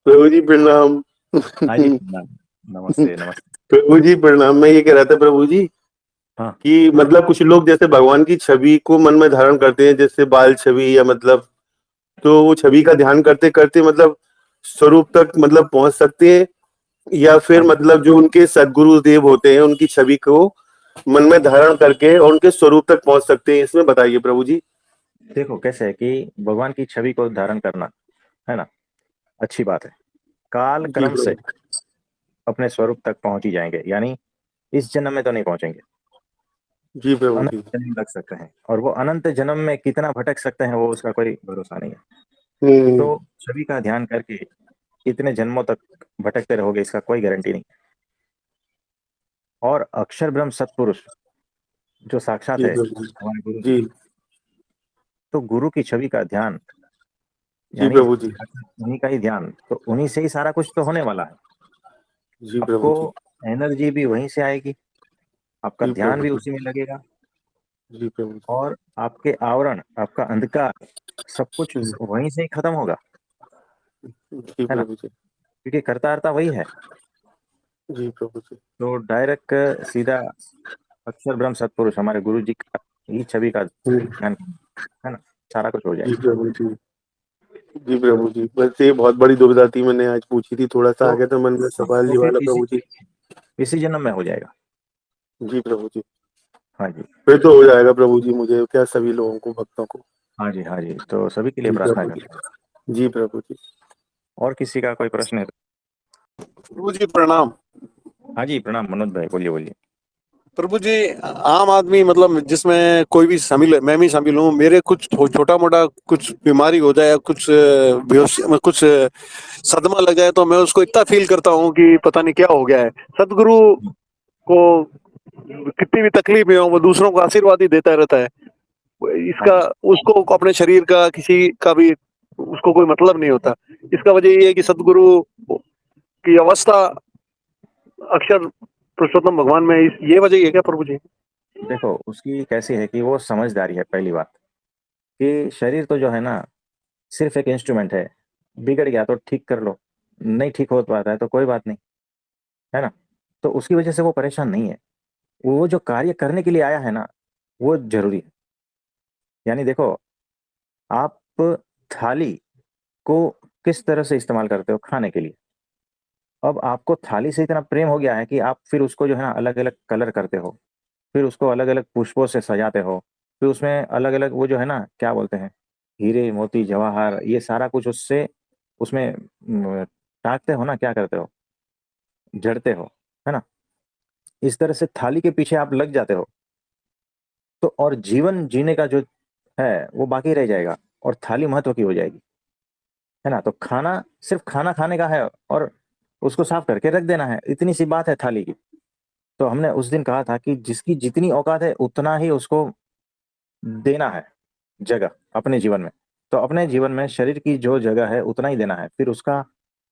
प्रभु जी प्रणाम। हाँ जी, प्रणाम। नमस्ते, नमस्ते। प्रभु जी प्रणाम। मैं ये कह रहा था प्रभु जी हाँ, कि मतलब कुछ लोग जैसे भगवान की छवि को मन में धारण करते हैं, जैसे बाल छवि या मतलब, तो वो छवि का ध्यान करते करते मतलब स्वरूप तक मतलब पहुंच सकते हैं, या फिर हाँ जी। मतलब जो उनके सदगुरु देव होते हैं उनकी छवि को मन में धारण करके और उनके स्वरूप तक पहुंच सकते हैं, इसमें बताइए प्रभु जी। देखो कैसे है कि भगवान की छवि को धारण करना, है ना? अच्छी बात है। काल जी क्रम से प्रभु। अपने स्वरूप तक पहुंच ही जाएंगे, यानी इस जन्म में तो नहीं पहुंचेंगे। जी प्रभु अनंत जी। जन्म लग सकते हैं, और वो अनंत जन्म में कितना भटक सकते हैं वो उसका कोई भरोसा नहीं है। हम्म। तो छवि का ध्यान करके कितने जन्मों तक भटकते रहोगे इसका कोई गारंटी नहीं। और अक्षर ब्रह्म सत्पुरुष जो साक्षात जी है प्रभु हमारे गुरु जी, जी। तो गुरु की छवि का ध्यान, जी यानी प्रभु जी। उन्हीं का ही ध्यान, तो उन्हीं से ही सारा कुछ तो होने वाला है। जी आपको प्रभु जी। एनर्जी भी वहीं से आएगी, आपका जी ध्यान प्रभु भी जी। उसी में लगेगा, जी प्रभु जी। और आपके आवरण, आपका अंधकार, सब कुछ वहीं से ही खत्म होगा, जी है ना? प्रभु जी। क्योंकि करता हरता वही है। जी प्रभु जी। तो डायरेक्ट सीधा अक्षर ब्रह्म सत्पुरुष हमारे गुरु जी का ही छवि का हम्म। ध्यान, है ना? सारा कुछ हो जी जाएगा। प्रभु जी। जी प्रभु जी, बस ये बहुत बड़ी दुविधा थी, मैंने आज पूछी थी, थोड़ा सा आ तो गया था मन में हाँ, सवाल तो ये फिर वाला इसी प्रभु जी। इसी जन्म में हो जाएगा। जी प्रभु जी। हाँ जी, फिर तो हो जाएगा प्रभु जी, मुझे क्या सभी लोगों को, भक्तों को। हाँ जी, हाँ जी, तो सभी के लिए जी प्रार्थना प्रभु जी। करें। जी प्रभु जी। और किसी का कोई प्रश्न है तो? प्रभु जी प्रणाम। हाँ जी, प्रणाम मनोज भाई, बोलिए बोलिए। प्रभु जी, आम आदमी मतलब जिसमें कोई भी शामिल है, मैं भी शामिल हूँ, मेरे कुछ छोटा मोटा कुछ बीमारी हो जाए, कुछ बेहोशी में कुछ सदमा लग जाए, तो मैं उसको इतना फील करता हूँ कि पता नहीं क्या हो गया है। सदगुरु को कितनी भी तकलीफ में हो, वो दूसरों को आशीर्वाद ही देता रहता है। हाँ इसका जी, उसको अपने शरीर का किसी का भी उसको कोई मतलब नहीं होता। इसका वजह ये है कि सदगुरु की अवस्था अक्षर पुरुषोत्तम भगवान में ये वजह है क्या प्रभु जी? देखो उसकी कैसी है कि वो समझदारी है। पहली बात कि शरीर तो जो है ना, सिर्फ एक इंस्ट्रूमेंट है। बिगड़ गया तो ठीक कर लो, नहीं ठीक हो पाता है तो कोई बात नहीं, है ना? तो उसकी वजह से वो परेशान नहीं है। वो जो कार्य करने के लिए आया है ना, वो जरूरी है। यानी देखो, आप थाली को किस तरह से इस्तेमाल करते हो खाने के लिए। अब आपको थाली से इतना प्रेम हो गया है कि आप फिर उसको जो है ना अलग अलग कलर करते हो, फिर उसको अलग अलग पुष्पों से सजाते हो, फिर उसमें अलग अलग वो जो है ना क्या बोलते हैं, हीरे मोती जवाहर, ये सारा कुछ उससे उसमें टाकते हो ना, क्या करते हो, जड़ते हो, है ना? इस तरह से थाली के पीछे आप लग जाते हो, तो और जीवन जीने का जो है वो बाकी रह जाएगा, और थाली महत्व की हो जाएगी, है ना? तो खाना सिर्फ खाना खाने का है, और उसको साफ करके रख देना है, इतनी सी बात है थाली की। तो हमने उस दिन कहा था कि जिसकी जितनी औकात है उतना ही उसको देना है जगह अपने जीवन में। तो अपने जीवन में शरीर की जो जगह है उतना ही देना है, फिर उसका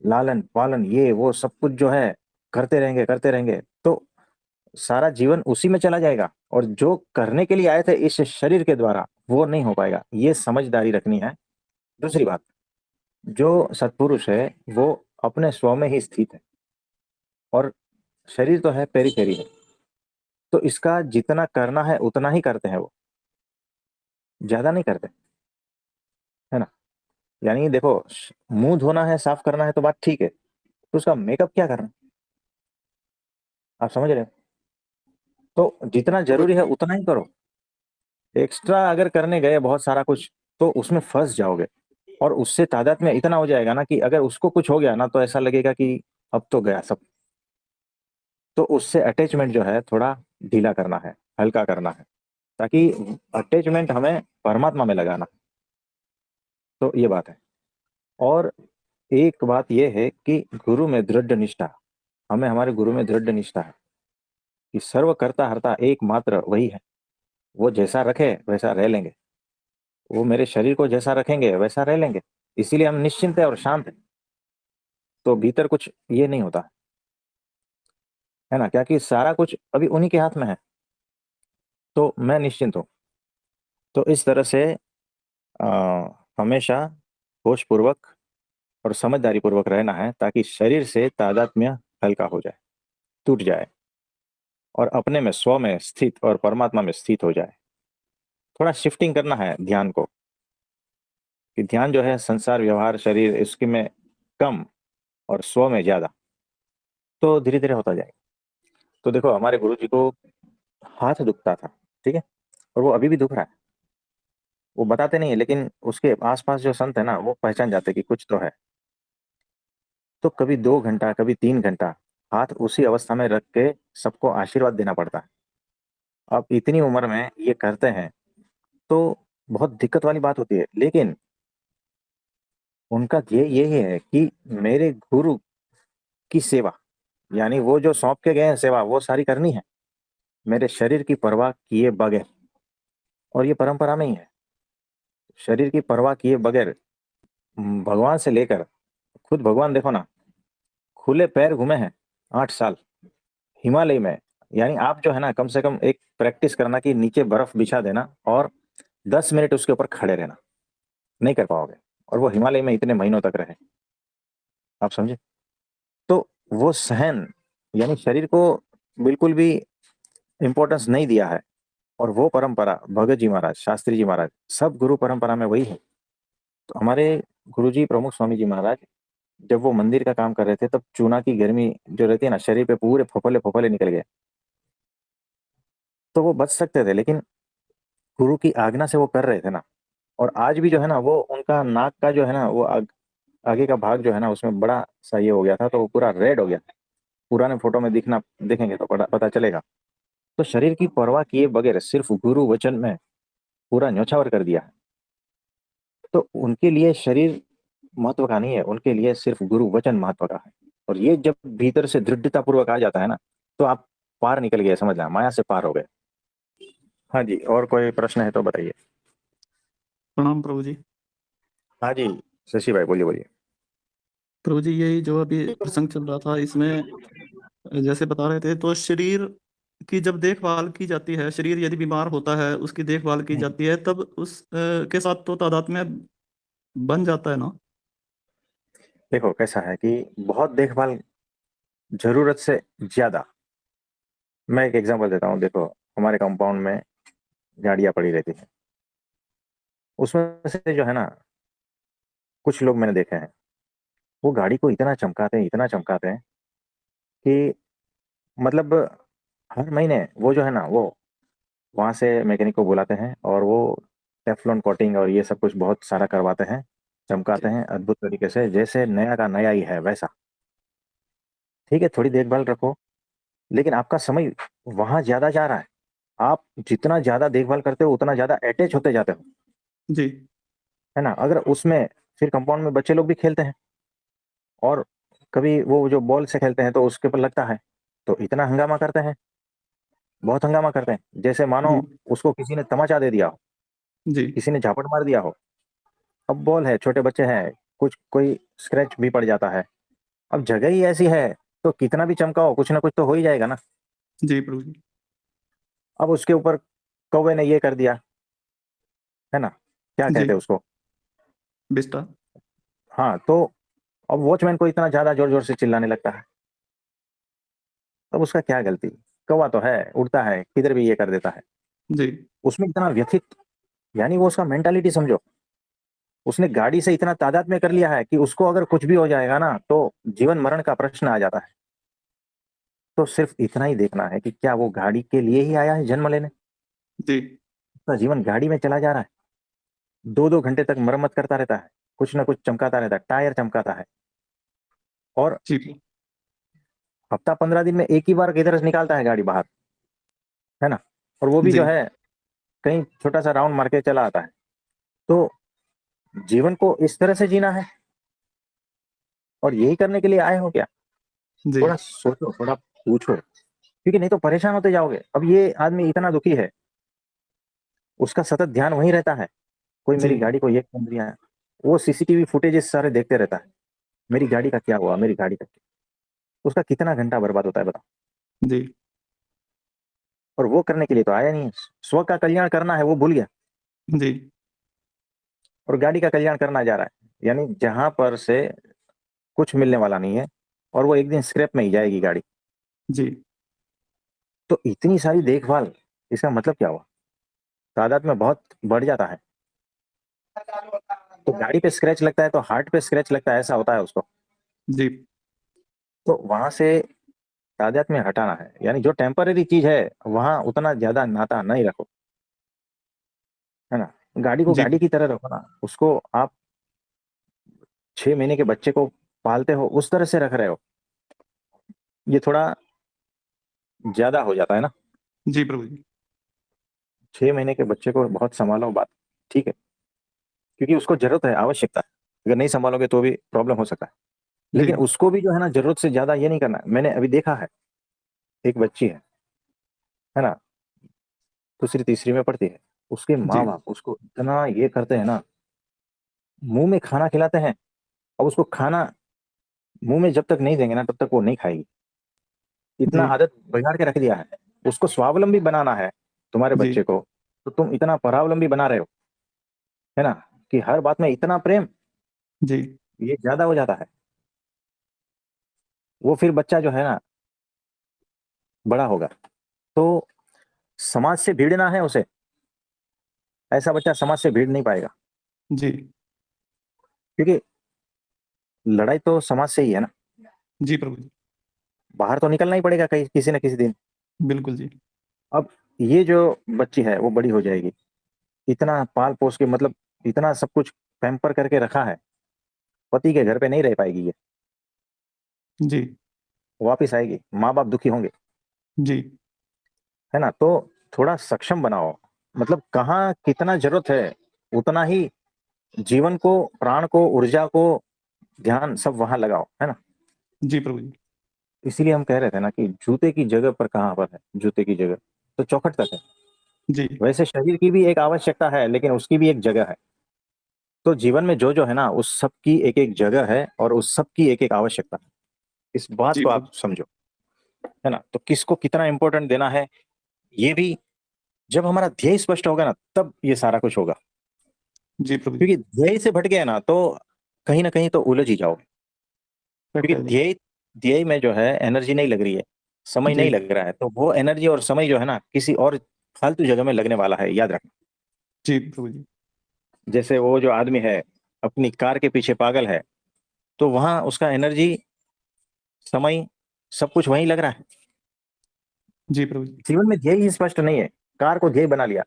लालन पालन ये वो सब कुछ जो है करते रहेंगे तो सारा जीवन उसी में चला जाएगा, और जो करने के लिए आए थे इस शरीर के द्वारा वो नहीं हो पाएगा। ये समझदारी रखनी है। दूसरी बात, जो सत्पुरुष है वो अपने स्व में ही स्थित है, और शरीर तो है पेरी है, तो इसका जितना करना है उतना ही करते हैं वो, ज्यादा नहीं करते, है ना? यानी देखो, मुंह धोना है, साफ करना है तो बात ठीक है, तो उसका मेकअप क्या करना, आप समझ रहे हो? तो जितना प्रभु जरूरी है उतना ही करो। एक्स्ट्रा अगर करने गए बहुत सारा कुछ, तो उसमें फंस जाओगे, और उससे तादाद में इतना हो जाएगा ना कि अगर उसको कुछ हो गया ना तो ऐसा लगेगा कि अब तो गया सब। तो उससे अटैचमेंट जो है थोड़ा ढीला करना है, हल्का करना है, ताकि अटैचमेंट हमें परमात्मा में लगाना। तो ये बात है। और एक बात यह है कि गुरु में दृढ़ निष्ठा, हमें हमारे गुरु में दृढ़ निष्ठा है कि सर्व करता हरता एकमात्र वही है। वो जैसा रखे वैसा रह लेंगे, वो मेरे शरीर को जैसा रखेंगे वैसा रह लेंगे, इसीलिए हम निश्चिंत है और शांत है। तो भीतर कुछ ये नहीं होता, है ना? क्या कि सारा कुछ अभी उन्हीं के हाथ में है, तो मैं निश्चिंत हूँ। तो इस तरह से हमेशा होश पूर्वक और समझदारी पूर्वक रहना है, ताकि शरीर से तादात्म्य हल्का हो जाए, टूट जाए, और अपने में, स्व में स्थित और परमात्मा में स्थित हो जाए। थोड़ा शिफ्टिंग करना है ध्यान को, कि ध्यान जो है संसार, व्यवहार, शरीर, इसके में कम और स्व में ज्यादा, तो धीरे धीरे होता जाएगा। तो देखो, हमारे गुरु जी को हाथ दुखता था, ठीक है, और वो अभी भी दुख रहा है। वो बताते नहीं है, लेकिन उसके आसपास जो संत है ना, वो पहचान जाते कि कुछ तो है। तो कभी 2 घंटा, कभी 3 घंटा हाथ उसी अवस्था में रख के सबको आशीर्वाद देना पड़ता है। अब इतनी उम्र में ये करते हैं, तो बहुत दिक्कत वाली बात होती है, लेकिन उनका ध्येय यही है कि मेरे गुरु की सेवा, यानी वो जो सौंप के गए हैं सेवा, वो सारी करनी है, मेरे शरीर की परवाह किए बगैर। और ये परंपरा में ही है, शरीर की परवाह किए बगैर भगवान से लेकर, खुद भगवान देखो ना, खुले पैर घूमे हैं 8 साल हिमालय में। यानी आप जो है ना, कम से कम एक प्रैक्टिस करना कि नीचे बर्फ बिछा देना और 10 मिनट उसके ऊपर खड़े रहना, नहीं कर पाओगे। और वो हिमालय में इतने महीनों तक रहे, आप समझे। तो वो सहन, यानी शरीर को बिल्कुल भी इंपॉर्टेंस नहीं दिया है। और वो परंपरा भगत जी महाराज, शास्त्री जी महाराज, सब गुरु परंपरा में वही है। तो हमारे गुरु जी प्रमुख स्वामी जी महाराज, जब वो मंदिर का काम कर रहे थे, तब चूना की गर्मी जो रहती है ना, शरीर पे पूरे फफले फफले निकल गए। तो वो बच सकते थे, लेकिन गुरु की आज्ञा से वो कर रहे थे ना। और आज भी जो है ना, वो उनका नाक का जो है ना, वो आगे का भाग जो है ना, उसमें बड़ा सा ये हो गया था, तो वो पूरा रेड हो गया। पुराने फोटो में दिखना देखेंगे तो पता चलेगा। तो शरीर की परवाह किए बगैर सिर्फ गुरु वचन में पूरा न्योछावर कर दिया है। तो उनके लिए शरीर महत्व का नहीं है, उनके लिए सिर्फ गुरु वचन महत्व का है। और ये जब भीतर से दृढ़ता पूर्वक आ जाता है ना, तो आप पार निकल गए, समझना, माया से पार हो गए। हाँ जी, और कोई प्रश्न है तो बताइए। प्रणाम प्रभु जी। हाँ जी, शशि भाई बोलिए बोलिए। प्रभु जी, यही जो अभी प्रसंग चल रहा था, इसमें जैसे बता रहे थे, तो शरीर की जब देखभाल की जाती है, शरीर यदि बीमार होता है, उसकी देखभाल की जाती है, तब उस के साथ तो तादाद में बन जाता है ना। देखो कैसा है कि बहुत देखभाल, जरूरत से ज्यादा। मैं एक एग्जांपल देता हूँ। देखो, हमारे कंपाउंड में गाड़ियां पड़ी रहती हैं, उसमें से जो है ना, कुछ लोग मैंने देखे हैं, वो गाड़ी को इतना चमकाते हैं, इतना चमकाते हैं कि मतलब हर महीने वो जो है ना, वो वहां से मैकेनिक को बुलाते हैं, और वो टेफ्लॉन कोटिंग और ये सब कुछ बहुत सारा करवाते हैं, चमकाते ठीक। हैं अद्भुत तरीके से, जैसे नया का नया ही है वैसा। ठीक है, थोड़ी देखभाल रखो, लेकिन आपका समय वहां ज्यादा जा रहा है। आप जितना ज्यादा देखभाल करते हो, उतना ज्यादा अटैच होते जाते हो, जी। है ना। अगर उसमें फिर कंपाउंड में बच्चे लोग भी खेलते हैं, और कभी वो जो बॉल से खेलते हैं, तो उसके ऊपर लगता है, तो इतना हंगामा करते हैं, बहुत हंगामा करते हैं, जैसे मानो जी। उसको किसी ने तमाचा दे दिया हो, जी। किसी ने झापट मार दिया हो। अब बॉल है, छोटे बच्चे हैं, कुछ कोई स्क्रैच भी पड़ जाता है। अब जगह ही ऐसी है, तो कितना भी चमकाओ, कुछ ना कुछ तो हो ही जाएगा ना। जी प्रभु जी। अब उसके ऊपर कौवे ने ये कर दिया, है ना, क्या जी। कहते हैं उसको। बिस्टा। हाँ, तो अब वॉचमैन को इतना ज्यादा जोर जोर से चिल्लाने लगता है, अब उसका क्या गलती। कौवा तो है, उड़ता है, किधर भी ये कर देता है। जी। उसमें इतना व्यथित, यानी वो उसका मेंटालिटी समझो। उसने गाड़ी से इतना तादाद में कर लिया है कि उसको अगर कुछ भी हो जाएगा ना, तो जीवन मरण का प्रश्न आ जाता है। तो सिर्फ इतना ही देखना है कि क्या वो गाड़ी के लिए ही आया है जन्म लेने। जी। उसका जीवन गाड़ी में चला जा रहा है, 2-2 घंटे तक मरम्मत करता रहता है, कुछ ना कुछ चमकाता रहता है, टायर चमकाता है, और जी। हफ्ता 15 दिन में एक ही बार किधर से निकालता है गाड़ी बाहर, है ना। और वो भी जी। जो है, कहीं छोटा सा राउंड मार के चला आता है। तो जीवन को इस तरह से जीना है, और यही करने के लिए आए हो क्या। जी। थोड़ा सोचो, थोड़ा पूछो, क्योंकि नहीं तो परेशान होते जाओगे। अब ये आदमी इतना दुखी है, उसका सतत ध्यान वहीं रहता है, कोई जी। मेरी गाड़ी को ये कर दिया है। वो सीसीटीवी फुटेजेस सारे देखते रहता है, मेरी गाड़ी का क्या हुआ, मेरी गाड़ी का क्या। उसका कितना घंटा बर्बाद होता है बताओ। जी। और वो करने के लिए तो आया नहीं है, स्व का कल्याण करना है वो भूल गया, जी। और गाड़ी का कल्याण करना जा रहा है। यानी जहां पर से कुछ मिलने वाला नहीं है, और वो एक दिन स्क्रैप में ही जाएगी गाड़ी। जी तो इतनी सारी देखभाल, इसका मतलब क्या हुआ? तादाद में बहुत बढ़ जाता है। तो गाड़ी पे स्क्रैच लगता है तो हार्ट पे स्क्रैच लगता है, ऐसा होता है उसको। जी तो वहां से तादाद में हटाना है, यानी जो टेम्पररी चीज है वहां उतना ज्यादा नाता नहीं रखो, है ना। गाड़ी को जी गाड़ी की तरह रखो ना, उसको आप 6 महीने के बच्चे को पालते हो उस तरह से रख रहे हो, ये थोड़ा ज्यादा हो जाता है ना। जी प्रभु जी। 6 महीने के बच्चे को बहुत संभालो, बात ठीक है, क्योंकि उसको जरूरत है, आवश्यकता है। अगर नहीं संभालोगे तो भी प्रॉब्लम हो सकता है। जी लेकिन उसको भी जो है ना, जरूरत से ज्यादा ये नहीं करना है। मैंने अभी देखा है, एक बच्ची है ना, दूसरी तीसरी में पढ़ती है, उसके जी माँ बाप उसको इतना ये करते हैं ना, मुंह में खाना खिलाते हैं। अब उसको खाना मुंह में जब तक नहीं देंगे ना, तब तक वो नहीं खाएगी। इतना जी आदत बिगाड़ के रख दिया है। उसको स्वावलंबी बनाना है तुम्हारे जी बच्चे को, तो तुम इतना परावलंबी बना रहे हो, है ना, कि हर बात में इतना प्रेम, जी ये ज्यादा हो जाता है। वो फिर बच्चा जो है ना, बड़ा होगा तो समाज से भिड़ना है उसे, ऐसा बच्चा समाज से भिड़ नहीं पाएगा। जी क्योंकि लड़ाई तो समाज से ही है ना, जी प्रभु जी। बाहर तो निकलना ही पड़ेगा कहीं, किसी न किसी दिन। बिल्कुल जी। अब ये जो बच्ची है वो बड़ी हो जाएगी, इतना पाल पोस के, मतलब इतना सब कुछ पैम्पर करके रखा है, पति के घर पे नहीं रह पाएगी ये, जी वापिस आएगी, माँ बाप दुखी होंगे, जी है ना। तो थोड़ा सक्षम बनाओ, मतलब कहाँ कितना जरूरत है उतना ही जीवन को, प्राण को, ऊर्जा को, ध्यान सब वहां लगाओ, है ना। जी प्रभु जी। इसीलिए हम कह रहे थे ना कि जूते की जगह पर कहाँ पर है, जूते की जगह तो चौखट तक है। जी वैसे शरीर की भी एक आवश्यकता है, लेकिन उसकी भी एक जगह है। तो जीवन में जो जो है ना, उस सब की एक एक जगह है, और उस सब की एक एक आवश्यकता है। इस बात जी को प्रभु आप समझो, है ना। तो किसको कितना इंपॉर्टेंट देना है, ये भी जब हमारा ध्येय स्पष्ट होगा ना, तब ये सारा कुछ होगा। जी प्रभु जी। क्योंकि ध्येय से भटके ना तो कहीं ना कहीं तो उलझ ही जाओगे। करेक्ट क्योंकि है जी। ध्येय ध्येय में जो है एनर्जी नहीं लग रही है, समय जी नहीं लग रहा है, तो वो एनर्जी और समय जो है ना, किसी और फालतू जगह में लगने वाला है, याद रखना। जी प्रभु जी। जैसे वो जो आदमी है, अपनी कार के पीछे पागल है, तो वहां उसका एनर्जी, समय, सब कुछ वहीं लग रहा है। जी प्रभु जी। जीवन में ध्येय ही स्पष्ट नहीं है, कार को ध्येय बना लिया।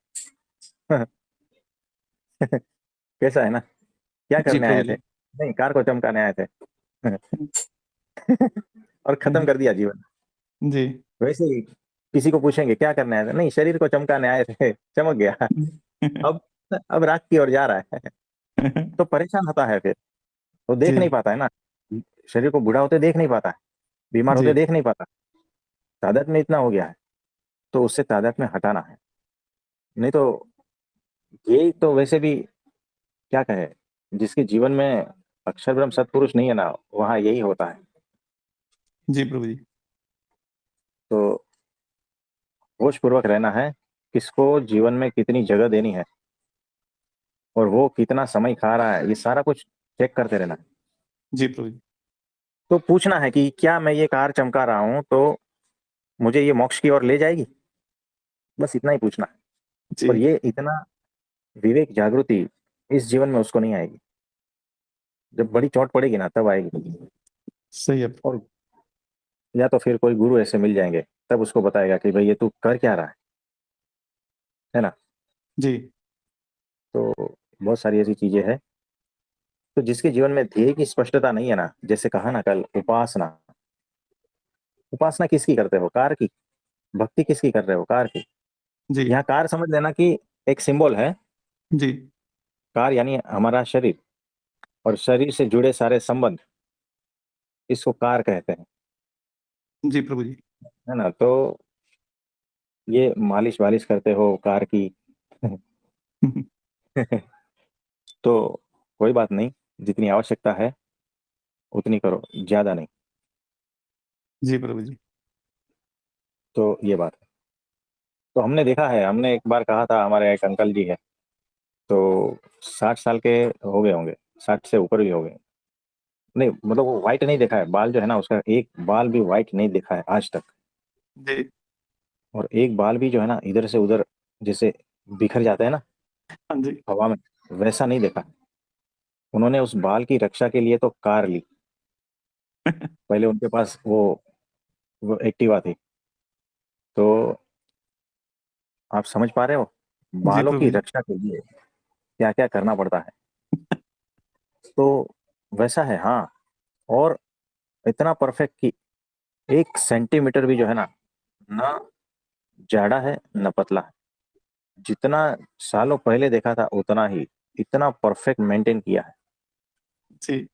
कैसा है ना, क्या जी करने प्रभु आए थे? जी। नहीं, कार को चमकाने आए थे। और खत्म जी कर दिया जीवन। जी वैसे ही किसी को पूछेंगे क्या करने आए थे, नहीं, शरीर को चमकाने आए थे, चमक गया। अब अब राख की ओर जा रहा है। तो परेशान होता है फिर, वो देख जी नहीं पाता है ना, शरीर को बूढ़ा होते देख नहीं पाता है, बीमार जी होते देख नहीं पाता, तादाद में इतना हो गया है। तो उससे तादाद में हटाना है। नहीं तो ये तो वैसे भी क्या कहे, जिसके जीवन में अक्षर ब्रह्म सत्पुरुष नहीं है ना, वहां यही होता है। जी प्रभु जी। तो होश पूर्वक रहना है, किसको जीवन में कितनी जगह देनी है, और वो कितना समय खा रहा है, ये सारा कुछ चेक करते रहना है। जी प्रभु जी। तो पूछना है कि क्या मैं ये कार चमका रहा हूं तो मुझे ये मोक्ष की ओर ले जाएगी, बस इतना ही पूछना है। जी और ये इतना विवेक जागृति इस जीवन में उसको नहीं आएगी, जब बड़ी चोट पड़ेगी ना तब आएगी। सही है। और या तो फिर कोई गुरु ऐसे मिल जाएंगे, तब उसको बताएगा कि भाई ये तू कर क्या रहा है ना। जी तो बहुत सारी ऐसी चीजें हैं। तो जिसके जीवन में ध्येय की स्पष्टता नहीं है ना, जैसे कहा ना कल, उपासना, उपासना किसकी करते हो, कार की? भक्ति किसकी कर रहे हो, कार की? जी यहाँ कार समझ लेना कि एक सिंबल है। जी कार यानी हमारा शरीर, और शरीर से जुड़े सारे संबंध, इसको कार कहते हैं, जी प्रभु जी। है ना। तो ये मालिश वालिश करते हो कार की। तो कोई बात नहीं, जितनी आवश्यकता है उतनी करो, ज्यादा नहीं। जी प्रभु जी। तो ये बात है। तो हमने देखा है, हमने एक बार कहा था, हमारे एक अंकल जी है, तो 60 साल के हो गए होंगे, 60 से ऊपर भी हो गए, नहीं मतलब वो व्हाइट नहीं देखा है, बाल जो है ना उसका एक बाल भी व्हाइट नहीं देखा है आज तक। जी। और एक बाल भी जो है ना इधर से उधर जैसे बिखर जाते हैं ना हाँ जी। हवा में, वैसा नहीं देखा। उन्होंने उस बाल की रक्षा के लिए तो कार ली। पहले उनके पास वो एक्टिवा थी। तो आप समझ पा रहे हो जी बालों की प्रभु जी। रक्षा के लिए क्या क्या करना पड़ता है। तो वैसा है हाँ। और इतना परफेक्ट कि 1 सेंटीमीटर भी जो है ना, ना जाड़ा है न पतला है। जितना सालों पहले देखा था उतना ही, इतना परफेक्ट मेंटेन किया है। जी।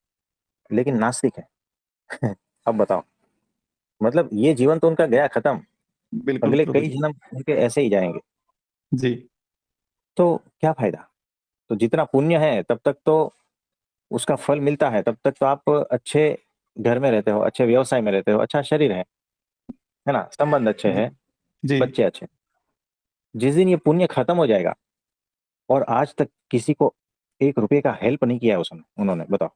लेकिन नास्तिक है। अब बताओ, मतलब ये जीवन तो उनका गया खत्म, बिल्कुल अगले प्रभु कई जी। जन्म उनके ऐसे ही जाएंगे। जी। तो क्या फायदा। तो जितना पुण्य है तब तक तो उसका फल मिलता है, तब तक तो आप अच्छे घर में रहते हो, अच्छे व्यवसाय में रहते हो, अच्छा शरीर है ना, संबंध अच्छे जी। हैं, जी। बच्चे अच्छे। जिस दिन ये पुण्य खत्म हो जाएगा और आज तक किसी को 1 रुपए का हेल्प नहीं किया है उसने उन्होंने, बताओ।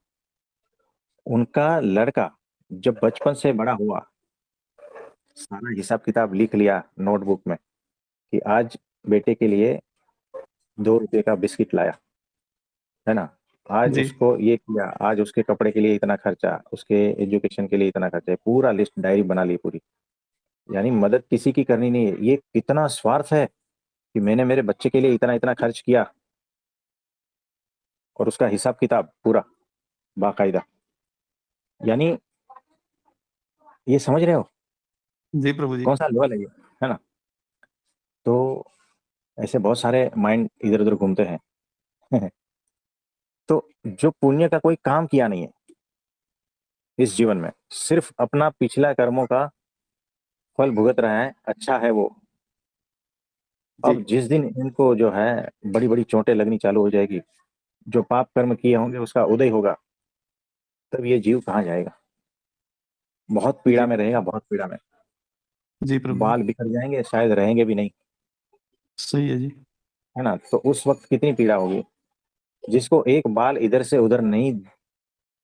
उनका लड़का जब बचपन से बड़ा हुआ, सारा हिसाब किताब लिख लिया नोटबुक में कि आज बेटे के लिए 2 रुपए का बिस्किट लाया, है ना, आज जी। उसको ये किया, आज उसके कपड़े के लिए इतना खर्चा, उसके एजुकेशन के लिए इतना खर्चा है, पूरा लिस्ट डायरी बना ली पूरी। यानी मदद किसी की करनी नहीं है, ये कितना स्वार्थ है कि मैंने मेरे बच्चे के लिए इतना इतना खर्च किया। और उसका हिसाब किताब पूरा बाकायदा। यानी ये समझ रहे हो जी प्रभु जी। कौन सा लेवल है ये, है ना। तो ऐसे बहुत सारे माइंड इधर उधर घूमते हैं। तो जो पुण्य का कोई काम किया नहीं है इस जीवन में, सिर्फ अपना पिछला कर्मों का फल भुगत रहे हैं, अच्छा है वो। जी। अब जिस दिन इनको जो है बड़ी बड़ी चोटें लगनी चालू हो जाएगी, जो पाप कर्म किए होंगे उसका उदय होगा, तब ये जीव कहाँ जाएगा। बहुत पीड़ा जी। में रहेगा, बहुत पीड़ा में। जी प्रभु जी। बाल बिखर जाएंगे, शायद रहेंगे भी नहीं, सही है जी। है ना। तो उस वक्त कितनी पीड़ा होगी। जिसको एक बाल इधर से उधर नहीं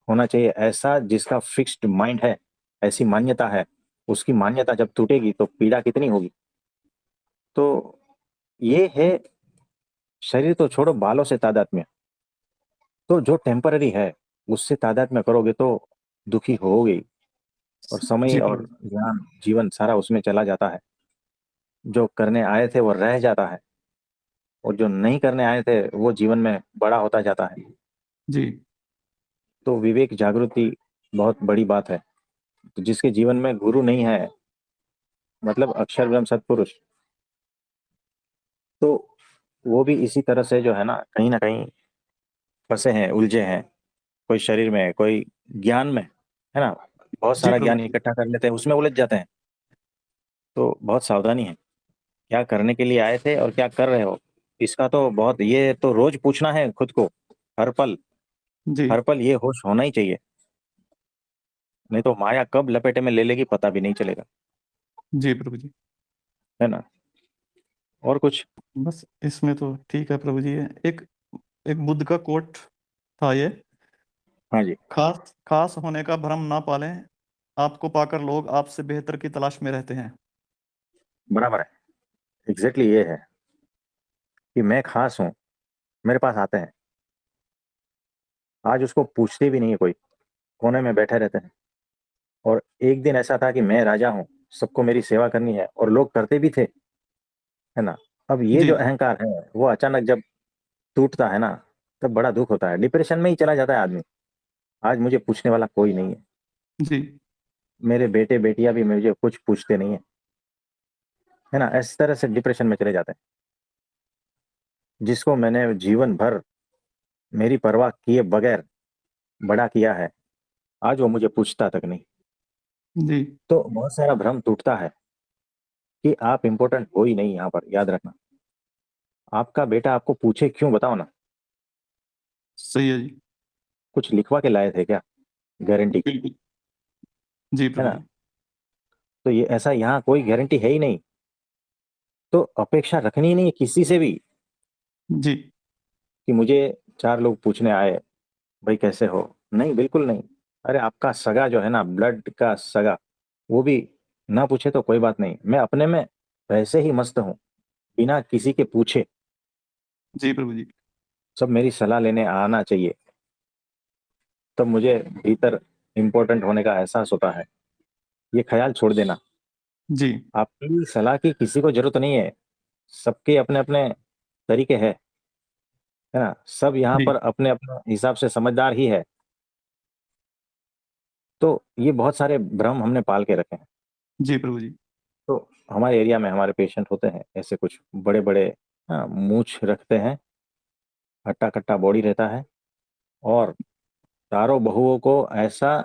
होना चाहिए, ऐसा जिसका फिक्स्ड माइंड है, ऐसी मान्यता है, उसकी मान्यता जब टूटेगी तो पीड़ा कितनी होगी। तो ये है, शरीर तो छोड़ो, बालों से तादात्म्य। तो जो टेम्पररी है उससे तादात्म्य करोगे तो दुखी होगे। और समय जी और प्रभु जी। ज्ञान जीवन सारा उसमें चला जाता है। जो करने आए थे वो रह जाता है, और जो नहीं करने आए थे वो जीवन में बड़ा होता जाता है। जी। तो विवेक जागृति बहुत बड़ी बात है। तो जिसके जीवन में गुरु नहीं है, मतलब अक्षर ब्रह्म सत्पुरुष, तो वो भी इसी तरह से जो है ना कहीं फंसे हैं, उलझे हैं। कोई शरीर में, कोई ज्ञान में, है ना, बहुत जी सारा प्रभु ज्ञान जी। इकट्ठा कर लेते हैं, उसमें उलझ जाते हैं। तो बहुत सावधानी है, क्या करने के लिए आए थे और क्या कर रहे हो, इसका तो बहुत, ये तो रोज पूछना है खुद को, हर पल। जी। हर पल ये होश होना ही चाहिए, नहीं तो माया कब लपेटे में ले लेगी पता भी नहीं चलेगा, जी प्रभु जी। है ना। और कुछ। बस इसमें तो ठीक है प्रभु जी। एक एक बुद्ध का कोट था ये। हाँ जी। खास खास होने का भ्रम ना पालें, आपको पाकर लोग आपसे बेहतर की तलाश में रहते हैं। बराबर है, एग्जैक्टली ये है कि मैं खास हूँ, मेरे पास आते हैं, आज उसको पूछते भी नहीं है कोई, कोने में बैठे रहते हैं। और एक दिन ऐसा था कि मैं राजा हूँ, सबको मेरी सेवा करनी है, और लोग करते भी थे, है ना। अब ये जी। जो अहंकार है वो अचानक जब टूटता है ना, तब बड़ा दुख होता है, डिप्रेशन में ही चला जाता है आदमी। आज मुझे पूछने वाला कोई नहीं है, जी। मेरे बेटे बेटियां भी मुझे कुछ पूछते नहीं है, है ना। इस तरह से डिप्रेशन में चले जाते हैं। जिसको मैंने जीवन भर मेरी परवाह किए बगैर बड़ा किया है, आज वो मुझे पूछता तक नहीं। जी। तो बहुत सारा भ्रम टूटता है कि आप इंपॉर्टेंट हो ही नहीं, यहाँ पर याद रखना। आपका बेटा आपको पूछे क्यों, बताओ ना। सही है जी। कुछ लिखवा के लाए थे क्या, गारंटी, बिल्कुल। जी है प्रभु ना। जी। तो ये ऐसा यहाँ कोई गारंटी है ही नहीं। तो अपेक्षा रखनी ही नहीं है किसी से भी जी। कि मुझे 4 लोग पूछने आए भाई कैसे हो, नहीं, बिल्कुल नहीं। अरे आपका सगा जो है ना, ब्लड का सगा, वो भी ना पूछे तो कोई बात नहीं, मैं अपने में वैसे ही मस्त हूँ, बिना किसी के पूछे जी प्रभु जी। सब मेरी सलाह लेने आना चाहिए, तब मुझे भीतर इम्पोर्टेंट होने का एहसास होता है। ये ख्याल छोड़ देना, जी आपकी सलाह की किसी को जरूरत नहीं है, सबके अपने अपने तरीके हैं, है ना, सब यहाँ जी पर अपने अपने हिसाब से समझदार ही है। तो ये बहुत सारे भ्रम हमने पाल के रखे हैं। जी प्रभु जी। तो हमारे एरिया में हमारे पेशेंट होते हैं ऐसे, कुछ बड़े बड़े, हाँ, मूछ रखते हैं, हट्टा कट्टा बॉडी रहता है, और चारों बहुओं को ऐसा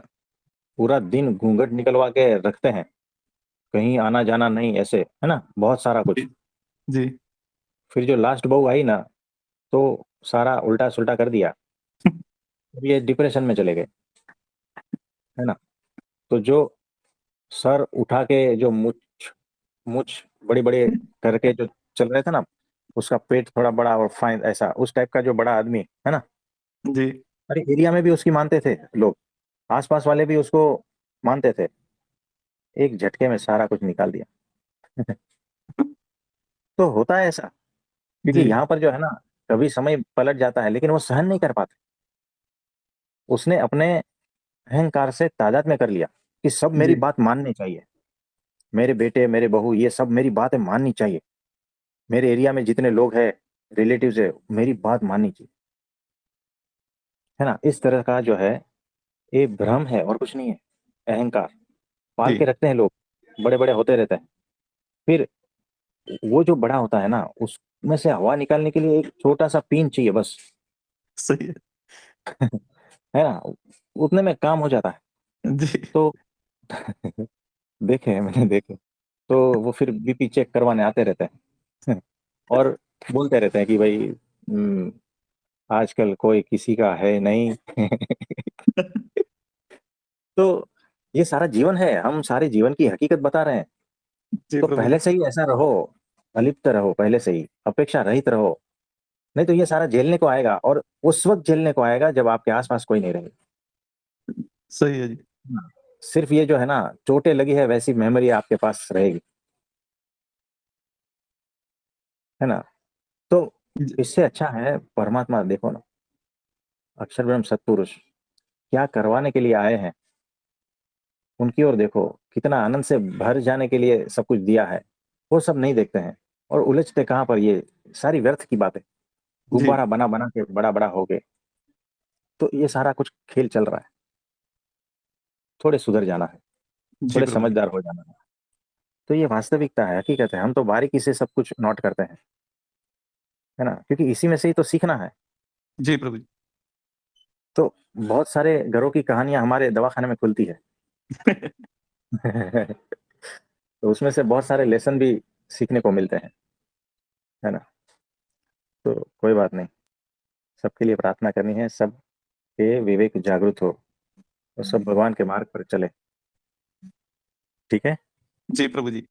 पूरा दिन घूंघट निकलवा के रखते हैं, कहीं आना जाना नहीं, ऐसे है ना, बहुत सारा जी कुछ। जी। फिर जो लास्ट बहू आई ना, तो सारा उल्टा सुल्टा कर दिया, अब ये डिप्रेशन में चले गए, है ना। तो जो सर उठा के जो मुछ मुछ बड़ी बड़ी करके जो चल रहे थे ना, उसका पेट थोड़ा बड़ा और फाइन, ऐसा उस टाइप का जो बड़ा आदमी है ना, जी अरे एरिया में भी उसकी मानते थे लोग, आसपास वाले भी उसको मानते थे, एक झटके में सारा कुछ निकाल दिया। तो होता है ऐसा, क्योंकि जी यहाँ पर जो है ना, कभी समय पलट जाता है लेकिन वो सहन नहीं कर पाते। उसने अपने अहंकार से तादाद में कर लिया कि सब मेरी जी। बात माननी चाहिए, मेरे बेटे मेरे बहू ये सब मेरी बातें माननी चाहिए, मेरे एरिया में जितने लोग हैं, रिलेटिव्स है, मेरी बात माननी चाहिए, है ना। इस तरह का जो है, ये भ्रम है और कुछ नहीं है, अहंकार पाल के जी रखते हैं लोग, बड़े बड़े होते रहते हैं। फिर वो जो बड़ा होता है ना, उसमें से हवा निकालने के लिए एक छोटा सा पिन चाहिए बस, सही है। है ना, उतने में काम हो जाता है। जी तो देखे हैं मैंने, देखे, तो वो फिर बीपी चेक करवाने आते रहते हैं और बोलते रहते हैं कि भाई, आजकल कोई किसी का है नहीं। तो ये सारा जीवन है, हम सारे जीवन की हकीकत बता रहे हैं। जी तो प्रभु जी। पहले से ही ऐसा रहो, अलिप्त रहो, पहले से ही अपेक्षा रहित रहो, नहीं तो ये सारा झेलने को आएगा, और उस वक्त झेलने को आएगा जब आपके आसपास कोई नहीं रहेगा। सही है जी। हाँ। सिर्फ ये जो है ना, चोटें लगी है वैसी मेमोरी आपके पास रहेगी, है ना। तो जी इससे अच्छा है परमात्मा देखो ना, अक्षर ब्रह्म सत्पुरुष क्या करवाने के लिए आए हैं, उनकी ओर देखो, कितना आनंद से भर जाने के लिए सब कुछ दिया है, वो सब नहीं देखते हैं, और उलझते कहाँ पर, ये सारी व्यर्थ की बातें, जी गुब्बारा बना बना के बड़ा बड़ा हो गए। तो ये सारा कुछ खेल चल रहा है, थोड़े सुधर जाना है, जी थोड़े प्रभु जी। समझदार हो जाना है। तो ये वास्तविकता है, हकीकत है, हम तो बारीकी से सब कुछ नोट करते हैं, है ना, क्योंकि इसी में से ही तो सीखना है। जी प्रभु जी। तो बहुत सारे घरों की कहानियां हमारे दवाखाने में खुलती है। तो उसमें से बहुत सारे लेसन भी सीखने को मिलते हैं, है ना। तो कोई बात नहीं, सबके लिए प्रार्थना करनी है, सबके विवेक जागृत हो, और सब भगवान के मार्ग पर चले, ठीक है। जी प्रभु जी।